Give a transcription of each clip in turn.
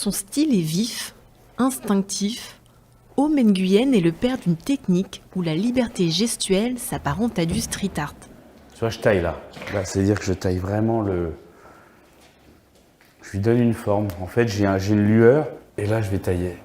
Son style est vif, instinctif. Aume Nguyen est le père d'une technique où la liberté gestuelle s'apparente à du street art. Tu vois, je taille là. C'est-à-dire que je taille vraiment le... Je lui donne une forme. En fait, j'ai une lueur et là, je vais tailler.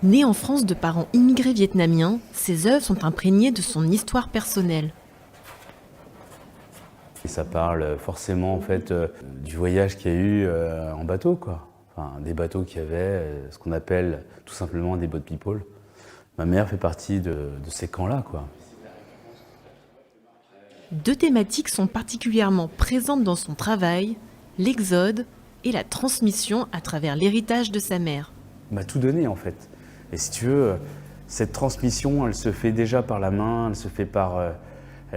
Né en France de parents immigrés vietnamiens, ses œuvres sont imprégnées de son histoire personnelle. Et ça parle forcément en fait du voyage qu'il y a eu en bateau, quoi. Enfin, des bateaux qui avaient ce qu'on appelle tout simplement des boat people. Ma mère fait partie de ces camps-là, quoi. Deux thématiques sont particulièrement présentes dans son travail, l'exode et la transmission à travers l'héritage de sa mère. Elle m'a tout donné en fait. Et si tu veux, cette transmission, elle se fait déjà par la main, elle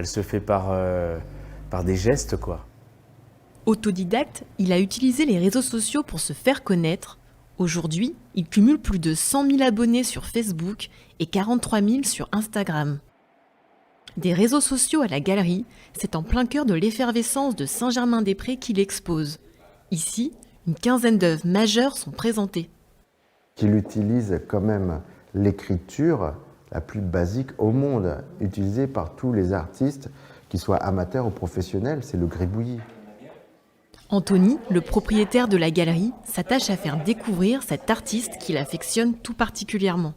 se fait par des gestes, quoi. Autodidacte, il a utilisé les réseaux sociaux pour se faire connaître. Aujourd'hui, il cumule plus de 100 000 abonnés sur Facebook et 43 000 sur Instagram. Des réseaux sociaux à la galerie, c'est en plein cœur de l'effervescence de Saint-Germain-des-Prés qu'il expose. Ici, une quinzaine d'œuvres majeures sont présentées. Il utilise quand même l'écriture la plus basique au monde, utilisée par tous les artistes, qu'ils soient amateurs ou professionnels, c'est le gribouillis. Anthony, le propriétaire de la galerie, s'attache à faire découvrir cet artiste qu'il affectionne tout particulièrement.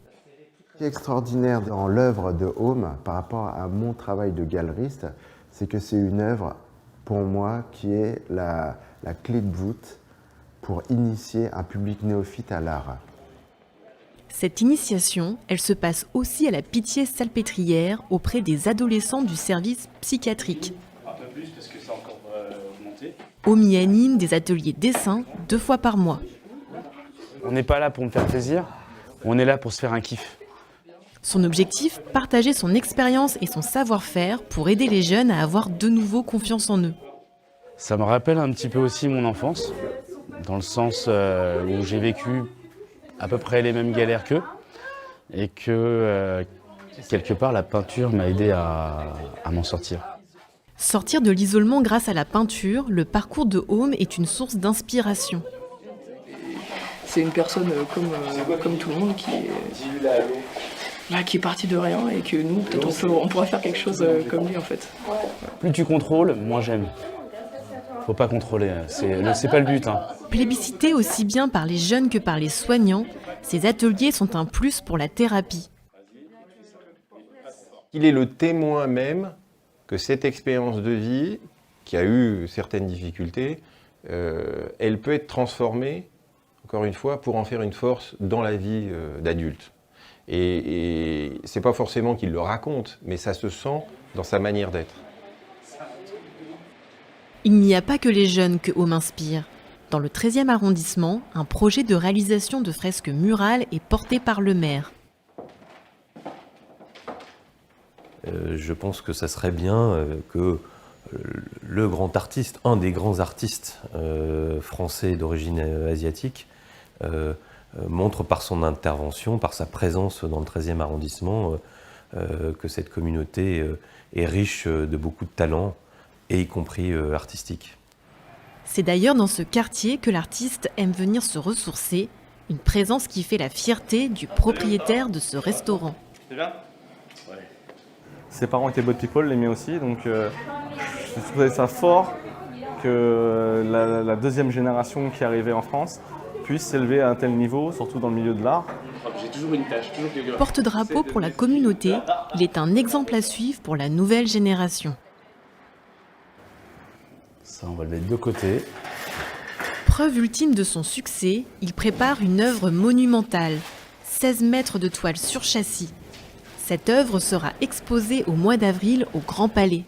Ce qui est extraordinaire dans l'œuvre de Aume par rapport à mon travail de galeriste, c'est que c'est une œuvre, pour moi, qui est la clé de voûte pour initier un public néophyte à l'art. Cette initiation, elle se passe aussi à la Pitié-Salpêtrière auprès des adolescents du service psychiatrique. Un peu plus parce que ça a encore augmenté. Aume y anime des ateliers dessin 2 fois par mois. On n'est pas là pour me faire plaisir, on est là pour se faire un kiff. Son objectif, partager son expérience et son savoir-faire pour aider les jeunes à avoir de nouveau confiance en eux. Ça me rappelle un petit peu aussi mon enfance, dans le sens où j'ai vécu à peu près les mêmes galères qu'eux, et que quelque part la peinture m'a aidé à m'en sortir. Sortir de l'isolement grâce à la peinture, le parcours de Aume est une source d'inspiration. C'est une personne comme tout le monde qui est parti de rien et que nous, peut-être on pourra faire quelque chose comme lui en fait. Plus tu contrôles, moins j'aime. Faut pas contrôler, c'est pas le but. Hein. Plébiscité aussi bien par les jeunes que par les soignants, ces ateliers sont un plus pour la thérapie. Il est le témoin même que cette expérience de vie, qui a eu certaines difficultés, elle peut être transformée, encore une fois, pour en faire une force dans la vie d'adulte. Et c'est pas forcément qu'il le raconte, mais ça se sent dans sa manière d'être. Il n'y a pas que les jeunes que Aume inspire. Dans le 13e arrondissement, un projet de réalisation de fresques murales est porté par le maire. Je pense que ça serait bien que le grand artiste, un des grands artistes français d'origine asiatique, montre par son intervention, par sa présence dans le 13e arrondissement, que cette communauté est riche de beaucoup de talents, et y compris artistiques. C'est d'ailleurs dans ce quartier que l'artiste aime venir se ressourcer, une présence qui fait la fierté du propriétaire de ce restaurant. C'est bien ? Ouais. Ses parents étaient boat people, les miens aussi, donc je trouvais ça fort que la deuxième génération qui arrivait en France puisse s'élever à un tel niveau, surtout dans le milieu de l'art. J'ai toujours une tâche, toujours quelque chose. Porte-drapeau pour la communauté, il est un exemple à suivre pour la nouvelle génération. Ça, on va le mettre de côté. Preuve ultime de son succès, il prépare une œuvre monumentale, 16 mètres de toile sur châssis. Cette œuvre sera exposée au mois d'avril au Grand Palais.